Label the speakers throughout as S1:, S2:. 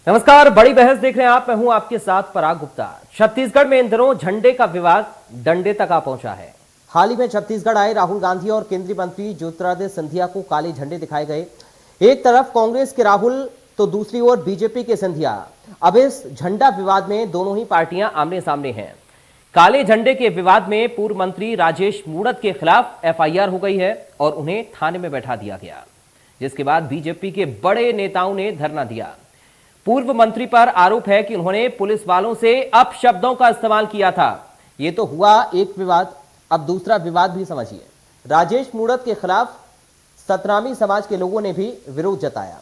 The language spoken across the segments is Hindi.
S1: नमस्कार, बड़ी बहस देख रहे हैं आप। मैं हूं आपके साथ पराग गुप्ता। छत्तीसगढ़ में इन दिनों झंडे का विवाद डंडे तक आ पहुंचा है। हाल ही में छत्तीसगढ़ आए राहुल गांधी और केंद्रीय मंत्री ज्योतिरादित्य सिंधिया को काले झंडे दिखाए गए। एक तरफ कांग्रेस के राहुल तो दूसरी ओर बीजेपी के सिंधिया। अब इस झंडा विवाद में दोनों ही पार्टियां आमने सामने हैं। काले झंडे के विवाद में पूर्व मंत्री राजेश मूणत के खिलाफ एफआईआर हो गई है और उन्हें थाने में बैठा दिया गया, जिसके बाद बीजेपी के बड़े नेताओं ने धरना दिया। पूर्व मंत्री पर आरोप है कि उन्होंने पुलिस वालों से अपशब्दों का इस्तेमाल किया था। यह तो हुआ एक विवाद, अब दूसरा विवाद भी समझिए। राजेश मूणत के खिलाफ सतनामी समाज के लोगों ने भी विरोध जताया।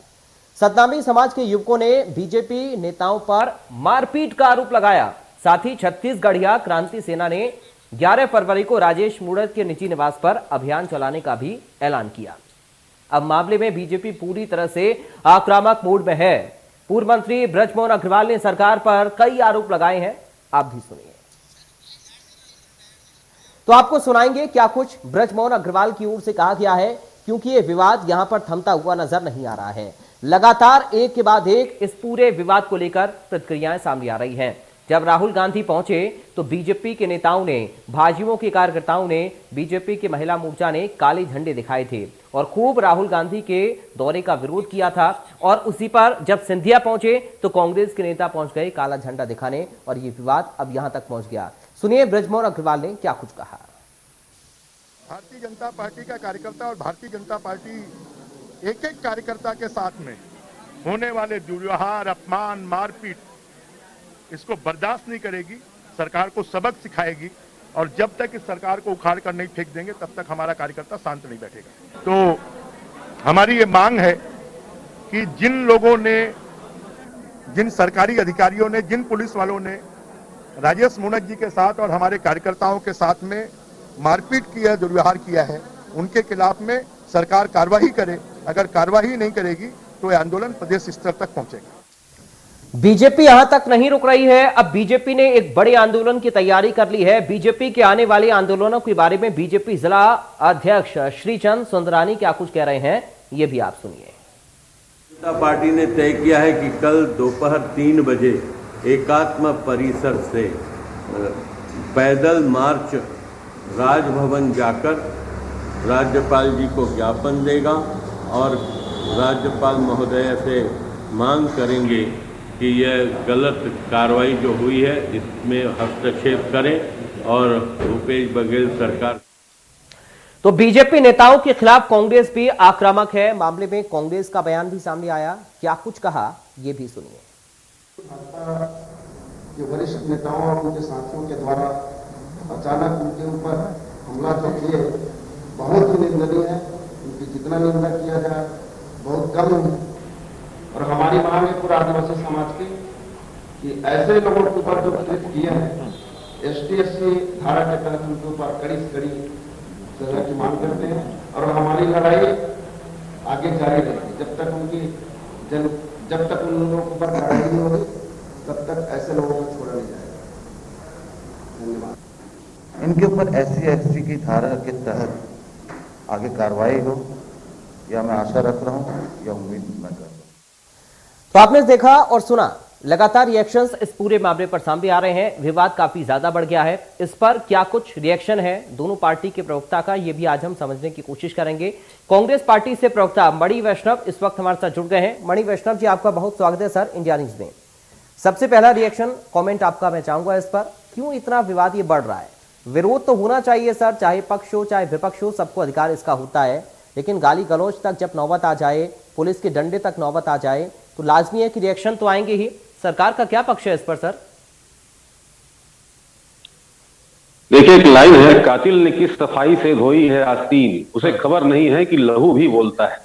S1: सतनामी समाज के युवकों ने बीजेपी नेताओं पर मारपीट का आरोप लगाया। साथ ही छत्तीसगढ़िया क्रांति सेना ने 11 फरवरी को राजेश मूणत के निजी निवास पर अभियान चलाने का भी ऐलान किया। अब मामले में बीजेपी पूरी तरह से आक्रामक मोड में है। पूर्व मंत्री बृजमोहन अग्रवाल ने सरकार पर कई आरोप लगाए हैं, आप भी सुनिए। तो आपको सुनाएंगे क्या कुछ बृजमोहन अग्रवाल की ओर से कहा गया है, क्योंकि यह विवाद यहां पर थमता हुआ नजर नहीं आ रहा है। लगातार एक के बाद एक इस पूरे विवाद को लेकर प्रतिक्रियाएं सामने आ रही हैं। जब राहुल गांधी पहुंचे तो बीजेपी के नेताओं ने, भाजयुमो के कार्यकर्ताओं ने, बीजेपी के महिला मोर्चा ने काले झंडे दिखाए थे और खूब राहुल गांधी के दौरे का विरोध किया था। और उसी पर जब सिंधिया पहुंचे तो कांग्रेस के नेता पहुंच गए काला झंडा दिखाने और ये विवाद अब यहां तक पहुंच गया। सुनिए बृजमोहन अग्रवाल ने क्या कुछ कहा।
S2: भारतीय जनता पार्टी का कार्यकर्ता और भारतीय जनता पार्टी एक एक कार्यकर्ता के साथ में होने वाले दुर्व्यवहार, अपमान, मारपीट, इसको बर्दाश्त नहीं करेगी। सरकार को सबक सिखाएगी और जब तक इस सरकार को उखाड़ कर नहीं फेंक देंगे तब तक हमारा कार्यकर्ता शांत नहीं बैठेगा। तो हमारी ये मांग है कि जिन लोगों ने, जिन सरकारी अधिकारियों ने, जिन पुलिस वालों ने राजेश मूणत जी के साथ और हमारे कार्यकर्ताओं के साथ में मारपीट किया, दुर्व्यवहार किया है, उनके खिलाफ में सरकार कार्रवाई करे। अगर कार्रवाई नहीं करेगी तो यह आंदोलन प्रदेश स्तर तक पहुंचेगा।
S1: बीजेपी यहां तक नहीं रुक रही है। अब बीजेपी ने एक बड़े आंदोलन की तैयारी कर ली है। बीजेपी के आने वाले आंदोलनों के बारे में बीजेपी जिला अध्यक्ष श्रीचंद सुंदरानी क्या कुछ कह रहे हैं, ये भी आप सुनिए।
S3: जनता पार्टी ने तय किया है कि कल दोपहर 3 बजे एकात्म परिसर से पैदल मार्च राजभवन जाकर राज्यपाल जी को ज्ञापन देगा और राज्यपाल महोदय से मांग करेंगे कि यह गलत कार्रवाई जो हुई है इसमें हस्तक्षेप करें और भूपेश बघेल सरकार।
S1: तो बीजेपी नेताओं के खिलाफ कांग्रेस भी आक्रामक है। मामले में कांग्रेस का बयान भी सामने आया, क्या कुछ कहा ये भी सुनिए।
S4: जो वरिष्ठ नेताओं और उनके साथियों के द्वारा अचानक उनके ऊपर हमला जो किए बहुत ही निंदनीय है। उनकी जितना निंदा किया जाए बहुत कम है। और हमारी मांग है पूरा आदिवासी समाज की कि ऐसे लोगों के ऊपर जो कृत्य किए हैं ST/SC धारा के तहत उनके ऊपर कड़ी से कड़ी सजा की मांग करते हैं। और हमारी लड़ाई आगे जारी रहेगी जब तक उन लोगों के ऊपर कार्रवाई नहीं होगी तब तक ऐसे लोगों को छोड़ा नहीं जाएगा। धन्यवाद।
S5: इनके ऊपर SC/ST की धारा के तहत आगे कार्रवाई हो, या मैं आशा रख रहा हूं या उम्मीद मैं कर रहा हूं।
S1: तो आपने देखा और सुना, लगातार रिएक्शंस इस पूरे मामले पर सामने आ रहे हैं। विवाद काफी ज्यादा बढ़ गया है। इस पर क्या कुछ रिएक्शन है दोनों पार्टी के प्रवक्ता का, ये भी आज हम समझने की कोशिश करेंगे। कांग्रेस पार्टी से प्रवक्ता मणि वैष्णव इस वक्त हमारे साथ जुड़ गए हैं। मणि वैष्णव जी, आपका बहुत स्वागत है सर इंडिया न्यूज में। सबसे पहला रिएक्शन, कॉमेंट आपका मैं चाहूंगा इस पर, क्यों इतना विवाद ये बढ़ रहा है? विरोध तो होना चाहिए सर, चाहे पक्ष हो चाहे विपक्ष हो, सबको अधिकार इसका होता है। लेकिन गाली गलौज तक जब नौबत आ जाए, पुलिस के डंडे तक नौबत आ जाए, तो लाजमी है कि रिएक्शन तो आएंगे ही। सरकार का क्या पक्ष है इस पर सर?
S6: देखिए, एक लाइन है, कातिल ने किस सफाई से धोई है आस्तीन, उसे खबर नहीं है कि लहू भी बोलता है।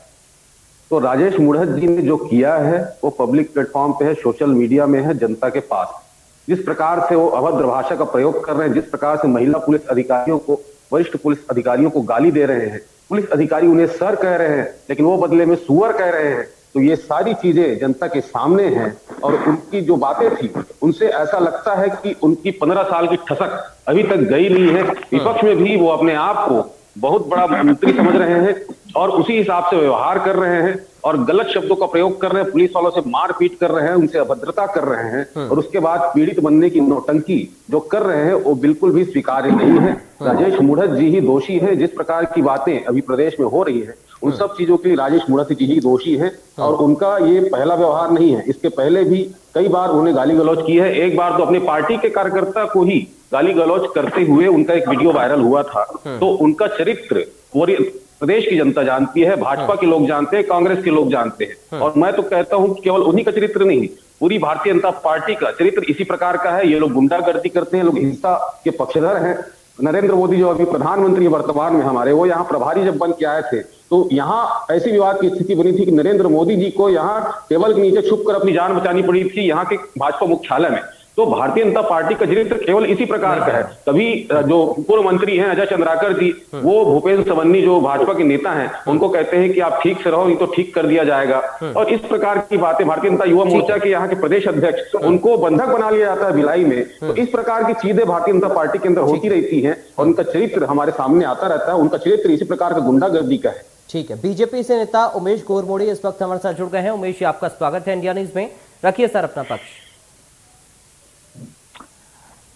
S6: तो राजेश मूणत जी ने जो किया है वो पब्लिक प्लेटफॉर्म पे है, सोशल मीडिया में है, जनता के पास। जिस प्रकार से वो अभद्र भाषा का प्रयोग कर रहे हैं, जिस प्रकार से महिला पुलिस अधिकारियों को, वरिष्ठ पुलिस अधिकारियों को गाली दे रहे हैं, पुलिस अधिकारी उन्हें सर कह रहे हैं लेकिन वो बदले में सुअर कह रहे हैं, तो ये सारी चीजें जनता के सामने हैं। और उनकी जो बातें थी उनसे ऐसा लगता है कि उनकी 15 साल की ठसक अभी तक गई नहीं है। विपक्ष में भी वो अपने आप को बहुत बड़ा मंत्री समझ रहे हैं, और उसी हिसाब से व्यवहार कर रहे हैं और गलत शब्दों का प्रयोग कर रहे हैं, पुलिस वालों से मारपीट कर रहे हैं, उनसे अभद्रता कर रहे हैं और उसके बाद पीड़ित बनने की नौटंकी जो कर रहे हैं वो बिल्कुल भी स्वीकार्य नहीं है। राजेश मूढ़त जी ही दोषी है। जिस प्रकार की बातें अभी प्रदेश में हो रही है उन सब चीजों के लिए राजेश मूढ़त जी ही दोषी है और उनका ये पहला व्यवहार नहीं है। इसके पहले भी कई बार उन्हें गाली गलौज की है। एक बार तो अपनी पार्टी के कार्यकर्ता को ही गाली गलौज करते हुए उनका एक वीडियो वायरल हुआ था। तो उनका चरित्र पूरी प्रदेश की जनता जानती है, भाजपा के लोग जानते हैं, कांग्रेस के लोग जानते हैं और मैं तो कहता हूं केवल उन्हीं का चरित्र नहीं, पूरी भारतीय जनता पार्टी का चरित्र इसी प्रकार का है। ये लोग गुंडागर्दी करते हैं, लोग हिंसा के पक्षधर हैं। नरेंद्र मोदी जो अभी प्रधानमंत्री वर्तमान में हमारे, वो यहाँ प्रभारी जब बन के आए थे तो यहाँ ऐसी विवाद की स्थिति बनी थी कि नरेंद्र मोदी जी को यहाँ टेबल के नीचे छुप कर अपनी जान बचानी पड़ी थी यहाँ के भाजपा मुख्यालय में। तो भारतीय जनता पार्टी का चरित्र केवल इसी प्रकार का है। कभी जो पूर्व मंत्री हैं अजय चंद्राकर जी, वो भूपेंद्र सवन्नी जो भाजपा के नेता हैं उनको कहते हैं कि आप ठीक से रहो, नहीं तो ठीक कर दिया जाएगा। और इस प्रकार की बातें भारतीय जनता युवा मोर्चा के यहाँ के प्रदेश अध्यक्ष, उनको बंधक बना लिया जाता है भिलाई में। तो इस प्रकार की चीजें भारतीय जनता पार्टी के अंदर होती रहती है और उनका चरित्र हमारे सामने आता रहता है। उनका चरित्र इसी प्रकार का गुंडागर्दी का है।
S1: ठीक है, बीजेपी से नेता उमेश गोरमोड़ी इस वक्त हमारे साथ जुड़ गए हैं। उमेश, आपका स्वागत है इंडिया न्यूज में। रखिए सर अपना पक्ष।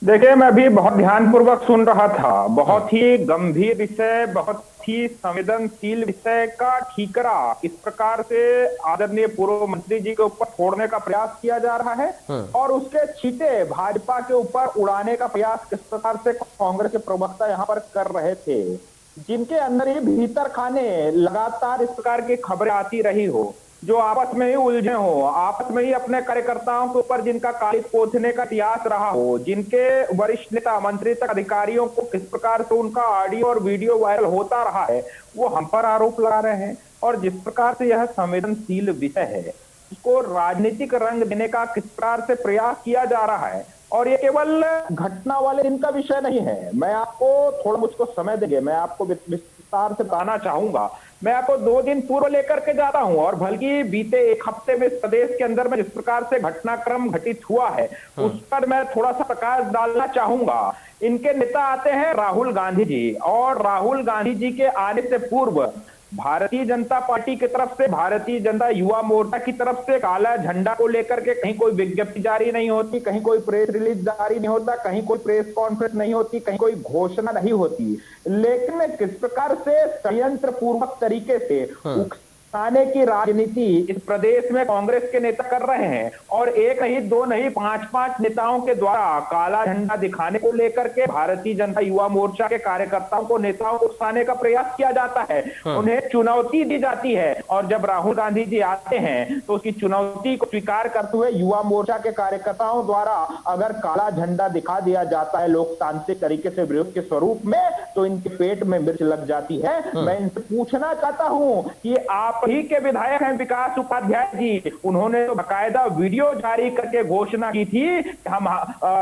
S7: देखिए, मैं भी बहुत ध्यानपूर्वक सुन रहा था। बहुत ही गंभीर विषय, बहुत ही संवेदनशील विषय का ठीकरा इस प्रकार से आदरणीय पूर्व मंत्री जी के ऊपर फोड़ने का प्रयास किया जा रहा है और उसके छींटे भाजपा के ऊपर उड़ाने का प्रयास किस प्रकार से कांग्रेस के प्रवक्ता यहाँ पर कर रहे थे, जिनके अंदर ही भीतर खाने लगातार इस प्रकार की खबरें आती रही हो, जो आपस में ही उलझे हो, आपस में ही अपने कार्यकर्ताओं के ऊपर जिनका कालिक पोंछने का इतिहास रहा हो, जिनके वरिष्ठ नेता मंत्री तक अधिकारियों को किस प्रकार से उनका ऑडियो और वीडियो वायरल होता रहा है, वो हम पर आरोप लगा रहे हैं। और जिस प्रकार से यह संवेदनशील विषय है इसको राजनीतिक रंग देने का किस प्रकार से प्रयास किया जा रहा है। और ये केवल घटना वाले दिन का विषय नहीं है। मैं आपको थोड़ा, मुझको समय देंगे, मैं आपको विस्तार से बताना चाहूंगा। मैं आपको 2 दिन पूर्व लेकर के जाता हूं और बल्कि बीते 1 हफ्ते में प्रदेश के अंदर में जिस प्रकार से घटनाक्रम घटित हुआ है उस पर मैं थोड़ा सा प्रकाश डालना चाहूंगा। इनके नेता आते हैं राहुल गांधी जी, और राहुल गांधी जी के आने से पूर्व भारतीय जनता पार्टी की तरफ से, भारतीय जनता युवा मोर्चा की तरफ से काला झंडा को लेकर के कहीं कोई विज्ञप्ति जारी नहीं होती, कहीं कोई प्रेस रिलीज जारी नहीं होता, कहीं कोई प्रेस कॉन्फ्रेंस नहीं होती, कहीं कोई घोषणा नहीं होती। लेकिन किस प्रकार से संयंत्र पूर्वक तरीके से उकसाने की राजनीति इस प्रदेश में कांग्रेस के नेता कर रहे हैं और 1 नहीं 2 नहीं 5-5 नेताओं के द्वारा काला झंडा दिखाने को लेकर के भारतीय जनता युवा मोर्चा के कार्यकर्ताओं को, नेताओं को उकसाने का प्रयास किया जाता है, उन्हें चुनौती दी जाती है। और जब राहुल गांधी जी आते हैं तो उसकी चुनौती को स्वीकार करते हुए युवा मोर्चा के कार्यकर्ताओं द्वारा अगर काला झंडा दिखा दिया जाता है लोकतांत्रिक तरीके से विरोध के स्वरूप में, तो इनके पेट में मिर्च लग जाती है। मैं इनसे पूछना चाहता हूं कि आप ही के विधायक हैं विकास उपाध्याय जी, उन्होंने तो बाकायदा वीडियो जारी करके घोषणा की थी कि हम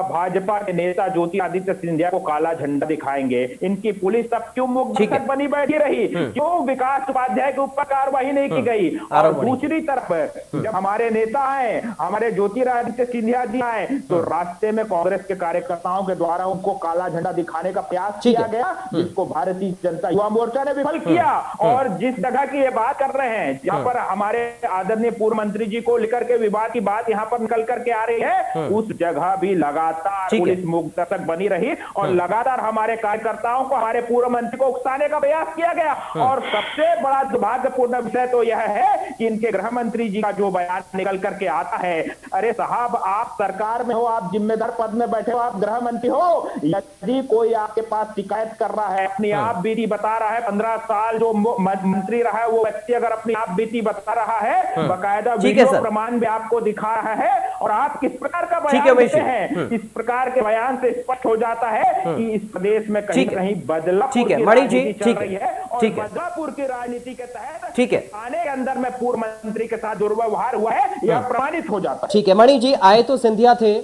S7: भाजपा के नेता ज्योतिरादित्य सिंधिया को काला झंडा दिखाएंगे। इनकी पुलिस अब क्यों मुख बनी बैठी रही, क्यों विकास उपाध्याय के ऊपर कार्रवाई नहीं की गई? और दूसरी तरफ जब हमारे नेता आए, हमारे ज्योतिरादित्य सिंधिया जी आए, तो रास्ते में कांग्रेस के कार्यकर्ताओं के द्वारा उनको काला झंडा दिखाने का प्रयास किया गया, जिसको भारतीय जनता युवा मोर्चा ने विफल किया। और जिस जगह की ये बात कर रहे हैं, जहां पर हमारे आदरणीय पूर्व मंत्री जी को लेकर के विवाद की बात यहां पर निकल करके आ रही है, उस जगह भी लगातार पुलिस मुक्त बनी रही और लगातार हमारे कार्यकर्ताओं को, हमारे पूर्व मंत्री को उकसाने का प्रयास किया गया। और सबसे बड़ा दुर्भाग्यपूर्ण विषय तो यह है कि इनके गृह मंत्री जी का जो बयान निकल करके आता है, अरे साहब आप सरकार में हो, आप जिम्मेदार पद में बैठे हो, आप गृह मंत्री हो, यदि कोई आपके पास शिकायत कर रहा है, अपनी आप बीती बता रहा है, 15 साल जो मंत्री रहा है वो व्यक्ति अगर अपनी आप बीती बता रहा है, बाकायदा वीडियो प्रमाण भी आपको दिखा रहा है, और आप किस प्रकार का बयान देते हैं, इस प्रकार के बयान से स्पष्ट हो जाता है कि इस प्रदेश में कहीं कहीं बदलापुर की राजनीति चल रही है और बदलापुर की राजनीति के तहत आने के अंदर में पूर्व मंत्री के साथ दुर्व्यवहार हुआ है, यह प्रमाणित हो जाता है।
S1: ठीक है, मणि जी आए तो सिंधिया थे,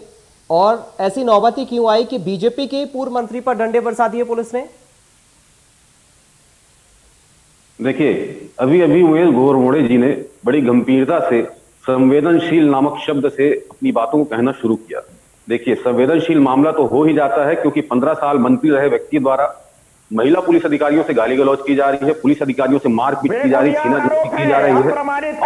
S1: और ऐसी नौबत क्यों आई कि बीजेपी के पूर्व मंत्री पर डंडे बरसा दिए पुलिस ने?
S6: देखिए, अभी अभी उमेश गोरमोड़े जी ने बड़ी गंभीरता से संवेदनशील नामक शब्द से अपनी बातों को कहना शुरू किया। देखिए, संवेदनशील मामला तो हो ही जाता है क्योंकि 15 साल मंत्री रहे व्यक्ति द्वारा महिला पुलिस अधिकारियों से गाली गलौज की जा रही है, पुलिस अधिकारियों से मारपीट की जा रही है, छीना-झपटी की जा रही है।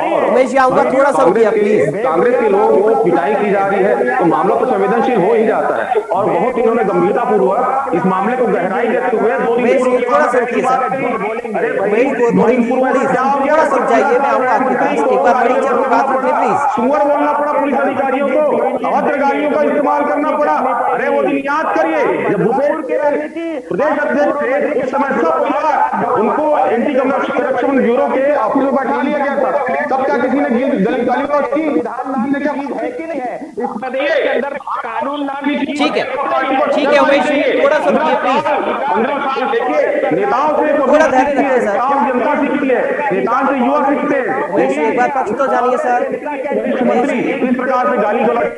S6: और
S1: उमेश जी आऊंगा थोड़ा सा रुकिए प्लीज।
S6: कांग्रेस के लोगों को पिटाई की जा रही है तो मामला तो संवेदनशील हो ही जाता है। और बहुत इन्होंने गंभीरता पूर्वक इस मामले को गहराई देते हुए 2 दिन पूर्व
S1: थोड़ा सा रुकिए सर, थोड़ा समझाइए, मैं आऊंगा आपके पास। एक बार बड़ी जरूर बात रखिए प्लीज।
S6: सुअर बोलना पड़ा पुलिस अधिकारियों को, अभद्र गालियों का इस्तेमाल करना पड़ा। अरे वो दिन याद करिए जब भूपेश के प्रदेश अध्यक्ष थे उस समय सब परिवार उनको एंटी करप्शन ब्यूरो के ऑफिस में बैठा लिया गया था। तब क्या किसी ने गाली गलौज की? है कि नहीं है इस प्रदेश के अंदर कानून ना भी?
S1: ठीक है उमेश जी थोड़ा सा रुकिए प्लीज।
S6: 15 साल देखिए नेताओं से
S1: थोड़ा धैर्य रखिए सर।
S6: आम जनता सीखती है, नेताओं से युवा सीखते हैं।
S1: उमेश जी एक बार पक्ष तो जानिए सर।
S6: मुख्यमंत्री इस प्रकार से गाली गलौज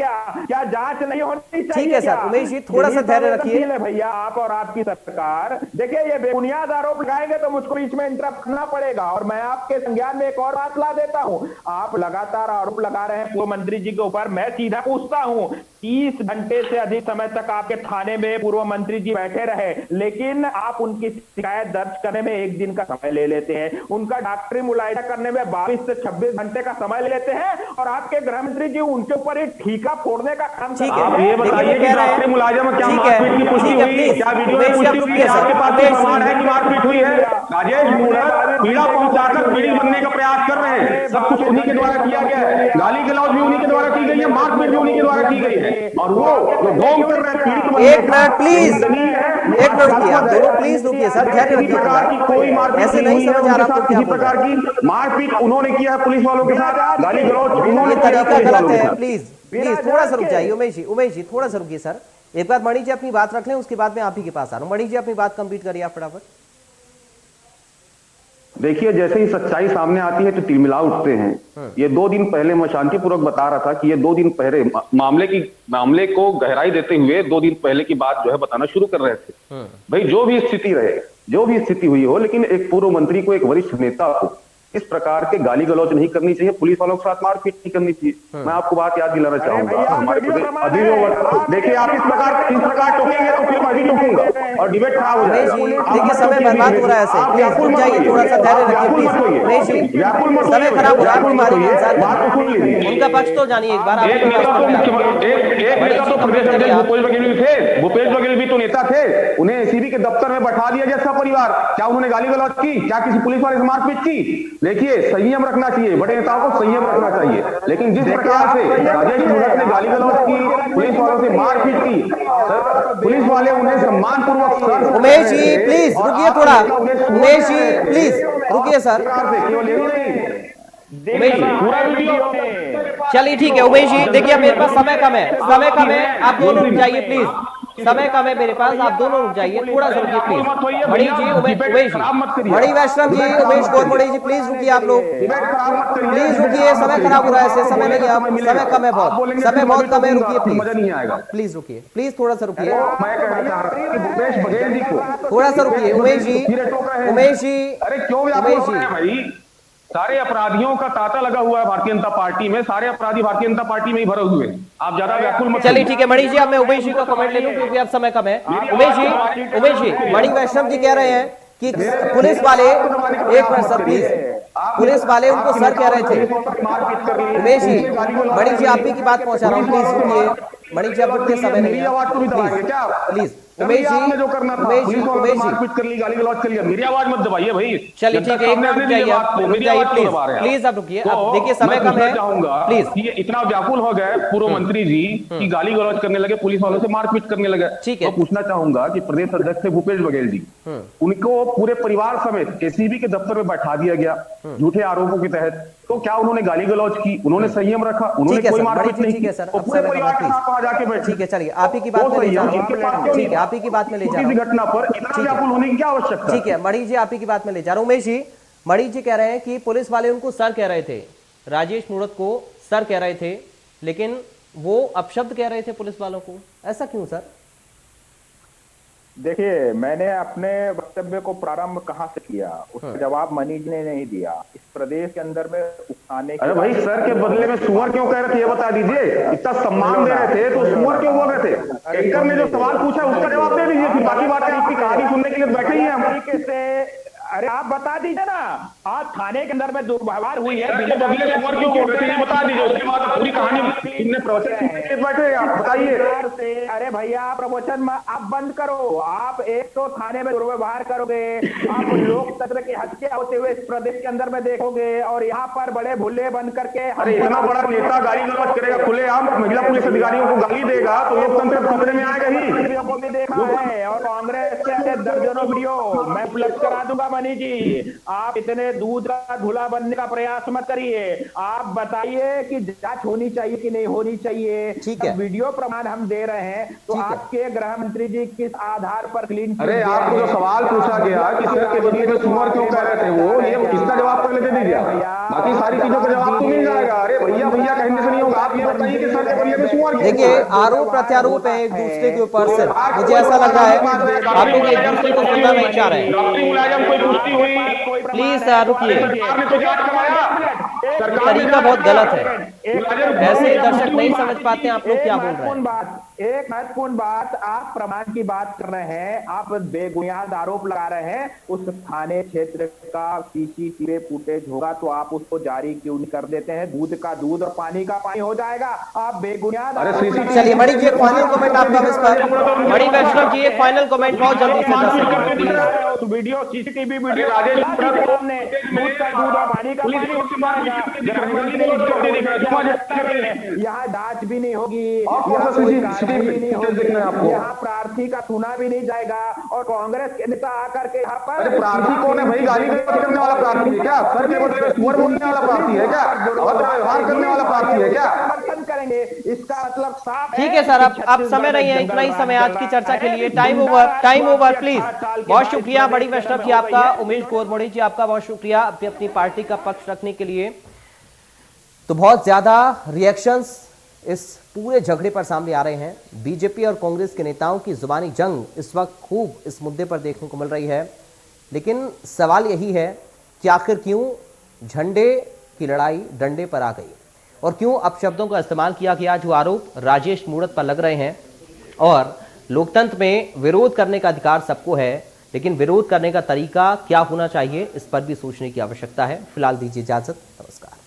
S6: क्या जांच नहीं होनी चाहिए?
S1: ठीक है सर, उमेश जी थोड़ा सा धैर्य रखिए।
S7: भैया आप और आपकी सरकार देखिए ये बेबुनियाद आरोप लगाएंगे तो मुझको बीच में इंटरप्ट करना पड़ेगा। और मैं आपके संज्ञान में एक और बात ला देता हूं। आप लगातार आरोप लगा रहे हैं पूर्व मंत्री जी के ऊपर। मैं सीधा पूछता हूं, 30 घंटे से अधिक समय तक आपके थाने में पूर्व मंत्री जी बैठे रहे, लेकिन आप उनकी शिकायत दर्ज करने में 1 दिन का समय ले लेते हैं, उनका डॉक्टरी मुलायदा करने में 22 से 26 घंटे का समय ले लेते हैं, और आपके गृह मंत्री जी उनके ऊपर एक ठीका फोड़ने का काम
S1: ठीक
S7: करते
S1: है,
S7: हैं।
S6: आप ये बताइए कि डॉक्टरी मुलाजिम में क्या मारपीट की पुष्टि हुई? क्या वीडियो में पुष्टि हुई है? आपके पास कोई प्रमाण है कि मारपीट हुई है? राजेश मूढ़त पीड़ा पहुंचाकर पीड़ित बनने का प्रयास कर रहे हैं। सब कुछ उन्हीं के द्वारा किया गया है, गाली गलौज भी उन्हीं के द्वारा की गई है, मारपीट भी उन्हीं के द्वारा की गई है। और वो जो ढोंग कर रहे हैं पीड़ित बनने
S1: एक मिनट प्लीज, एक मिनट रुकिए आप दोनों, प्लीज रुकिए सर, धैर्य रखिए।
S6: कोई मारपीट
S1: ऐसे नहीं समझ आ रहा आपको क्या
S6: किसी प्रकार की मारपीट उन्होंने किया है पुलिस वालों के साथ, गाली गलौज उन्होंने
S1: ये तरीका गलत है। प्लीज थोड़ा सा रुक जाइए उमेश जी थोड़ा सा रुकिए सर। एक बार मणि जी अपनी बात रख लें, उसके बाद मैं आप ही के पास आ रहा हूँ। मणि जी अपनी बात कंप्लीट करिए आप फटाफट।
S6: देखिए जैसे ही सच्चाई सामने आती है तो तिलमिला उठते हैं। ये 2 दिन पहले मैं शांतिपूर्वक बता रहा था कि ये 2 दिन पहले मामले को गहराई देते हुए 2 दिन पहले की बात जो है बताना शुरू कर रहे थे। भाई जो भी स्थिति हुई हो, लेकिन एक पूर्व मंत्री को, एक वरिष्ठ नेता को इस प्रकार के गाली गलौज नहीं करनी चाहिए, पुलिस वालों के साथ मारपीट नहीं करनी चाहिए। मैं आपको बात याद दिलाना चाहूंगा, हमारे देखिए आप इस प्रकार टोकेंगे तो फिर मैं भी टोकूंगा और डिबेट खराब हो जाएगा।
S1: देखिए समय बर्बाद हो रहा है, ऐसे प्लीज रुक जाइए, थोड़ा सा धैर्य रखिए प्लीज। उमेश जी समय खराब हो रहा है, उनका पक्ष तो जानिए एक बार।
S6: एक नेता तो प्रदेश अध्यक्ष भूपेश बघेल भी थे, भूपेश बघेल भी तो नेता थे, उन्हें एसीबी के दफ्तर में बैठा दिया गया सब परिवार। क्या उन्होंने गाली गलौज की? क्या किसी पुलिस वाले से मारपीट की? देखिए संयम रखना चाहिए, बड़े नेताओं को संयम रखना चाहिए, लेकिन जिस प्रकार से राजेश मूढ़त ने गाली गलौज की, पुलिस वालों से मारपीट की, पुलिस वाले उन्हें सम्मानपूर्वक।
S1: उमेश जी प्लीज रुकिए थोड़ा, उमेश जी प्लीज रुकिए सर। चलिए ठीक है उमेश जी, देखिए मेरे पास समय कम है, आप दोनों रुक जाइए प्लीज, समय कम है मेरे पास, आप दोनों रुक जाइए, थोड़ा सा रुकिए प्लीज। मणि जी उमेश जी, मणि वैष्णव जी, उमेश गोरमोड़े जी प्लीज रुकिए, आप लोग प्लीज रुकिए, समय खराब हो रहा है, ऐसे समय नहीं, आप समय कम है, बहुत समय बहुत कम है, रुकिए प्लीज रुकिए, प्लीज थोड़ा सा रुकिए,
S6: मैं कहना चाह रहा हूं कि भूपेश बघेल जी को
S1: थोड़ा सा रुकिए। उमेश जी
S6: अरे क्यों भाई, सारे अपराधियों का तांता लगा हुआ है भारतीय जनता पार्टी में, सारे अपराधी भारतीय जनता पार्टी में ही भरे हुए हैं, आप ज्यादा व्याकुल मत।
S1: चलिए ठीक है मणि जी, अब मैं उमेश जी का कमेंट ले लूं क्योंकि अब समय कम है। उमेश जी मणि वैष्णव जी कह रहे हैं कि पुलिस वाले, एक मिनट सर प्लीज, पुलिस वाले उनको सर कह रहे थे। उमेश जी, मणि जी आप ही की बात पहुंचा रहा हूँ, प्लीज रुकिए मणि जी, अब रुकिए, समय नहीं है प्लीज। उमेश जी,
S6: जो करना था मारपीट कर ली, गाली गलौज कर लिया, मेरी आवाज मत दबाइए भाई।
S1: चलिए ठीक है, एक मिनट रुक जाइए आप, प्लीज आप रुकिए, अब देखिए समय कम है प्लीज।
S6: ये इतना व्याकुल हो गए पूर्व मंत्री जी कि गाली गलौज करने लगे, पुलिस वालों से मारपीट करने लगे।
S1: ठीक है,
S6: तो पूछना चाहूंगा कि प्रदेश अध्यक्ष थे भूपेश बघेल जी, उनको पूरे परिवार समेत एसीबी के दफ्तर में बैठा दिया गया झूठे आरोपों के तहत, तो क्या उन्होंने गाली गलौज की? उन्होंने संयम रखा? उन्होंने कोई मारपीट नहीं की? पूरे परिवार के साथ वहां जाके बैठे।
S1: ठीक है चलिए, आप ही की बात में ले जा रहा हूं, ठीक है आप ही की बात में ले जा रहा हूं,
S6: घटना पर इतना व्याकुल होने की क्या आवश्यकता?
S1: ठीक है मणि जी, आप ही की बात में ले जा रहा हूं। उमेश जी, मणि जी कह रहे हैं कि पुलिस वाले उनको सर कह रहे थे, राजेश मूढ़त को सर कह रहे थे, लेकिन वो अपशब्द कह रहे थे पुलिस वालों को, ऐसा क्यों सर?
S7: देखिए मैंने अपने वक्तव्य को प्रारंभ कहां से किया, उसका जवाब मणि जी ने नहीं दिया। प्रदेश के अंदर में उकसाने
S6: अरे भाई सर के बदले में सुअर क्यों कह रहे थे ये बता दीजिए। इतना सम्मान दे रहे थे तो सुअर क्यों बोल रहे थे? एंकर ने जो सवाल पूछा उसका जवाब दे दीजिए, फिर बाकी बातें आपकी कहानी सुनने के लिए बैठे ही हैं हम।
S7: तरीके से अरे आप बता दीजिए ना, आज थाने के अंदर में दुर्व्यवहार हुई है,
S6: बदले सुअर क्यों बोल रहे थे ये बता दीजिए, उसके बाद पूरी कहानी सुनने प्रवचन सुनने के लिए बैठे आप बताइए।
S7: अरे भैया प्रवचन आप बंद करो। आप एक तो थाने में दुर्व्यवहार करोगे, आप लोकतंत्र की हत्या होते हुए इस प्रदेश के अंदर में देखोगे, और यहाँ पर बड़े भुल्ले बन करके
S6: अरे इतना बड़ा नेता गाली गलौज करेगा खुलेआम, महिला पुलिस अधिकारियों को गाली देगा तो लोकतंत्र खतरे में आएगा ही।
S7: को भी देखा है, और कांग्रेस के दर्जनों वीडियो मैं उपलब्ध करा दूंगा। मनी जी, आप इतने दूध का धुला बनने का प्रयास मत करिए। आप बताइए कि जांच होनी चाहिए कि नहीं होनी चाहिए।
S1: ठीक है,
S7: वीडियो प्रमाण हम दे रहे हैं, तो आपके गृह मंत्री जी किस आधार पर क्लीन?
S6: अरे आपको जो सवाल पूछा गया कि सर के बदले में सुअर क्यों कह रहे थे वो, ये इसका जवाब पहले दे दीजिए, बाकी सारी चीजों का जवाब तो मिल जाएगा। अरे भैया भैया कहने से नहीं होगा, आप ये बताइए कि सर के बदले में सुअर।
S1: देखिए आरोप प्रत्यारोप है एक दूसरे के ऊपर से, मुझे ऐसा लग रहा है आप लोग एक दूसरे को सुनना नहीं चाह रहे हैं। प्लीज रुकिए, तरीका बहुत गलत है, ऐसे दर्शक नहीं समझ पाते आप लोग क्या बोल रहे हैं।
S7: एक महत्वपूर्ण बात, आप प्रमाण की बात कर रहे हैं, आप बेबुनियाद आरोप लगा रहे हैं। उस थाने क्षेत्र का सीसीटीवी फुटेज होगा तो आप उसको जारी क्यों नहीं कर देते हैं? दूध का दूध और पानी का पानी हो जाएगा। आप बेबुनियाद।
S1: चलिए मणि जी फाइनल कमेंट आपका इस पर। मणि वैष्णव जी एक फाइनल कमेंट बहुत जल्दी से 10 सेकंड
S7: वीडियो सीसीटीवी वीडियो सामने दूध का दूध और पानी का पानी। यहाँ जांच भी नहीं होगी, यहाँ प्रार्थी का सुना भी नहीं जाएगा, और कांग्रेस के नेता आकर के यहाँ पर
S6: प्रार्थी कौन है भाई? गाली करने वाला प्रार्थी है क्या? सर के बदले सुअर बोलने वाला प्रार्थी है क्या? व्यवहार करने वाला प्रार्थी है क्या?
S7: समर्थन करेंगे, इसका मतलब साफ।
S1: ठीक है सर, अब समय नहीं है, इतना ही समय आज की चर्चा के लिए। Time over please. बहुत शुक्रिया बड़ी वैष्णव जी आपका, उमेश गोरमोड़ी जी आपका बहुत शुक्रिया अपनी पार्टी का पक्ष रखने के लिए। तो बहुत ज्यादा रिएक्शंस इस पूरे झगड़े पर सामने आ रहे हैं। बीजेपी और कांग्रेस के नेताओं की जुबानी जंग इस वक्त खूब इस मुद्दे पर देखने को मिल रही है, लेकिन सवाल यही है कि आखिर क्यों झंडे की लड़ाई डंडे पर आ गई और क्यों अपशब्दों का इस्तेमाल किया गया, जो आरोप राजेश मूणत पर लग रहे हैं। और लोकतंत्र में विरोध करने का अधिकार सबको है, लेकिन विरोध करने का तरीका क्या होना चाहिए इस पर भी सोचने की आवश्यकता है। फिलहाल दीजिए इजाजत, नमस्कार।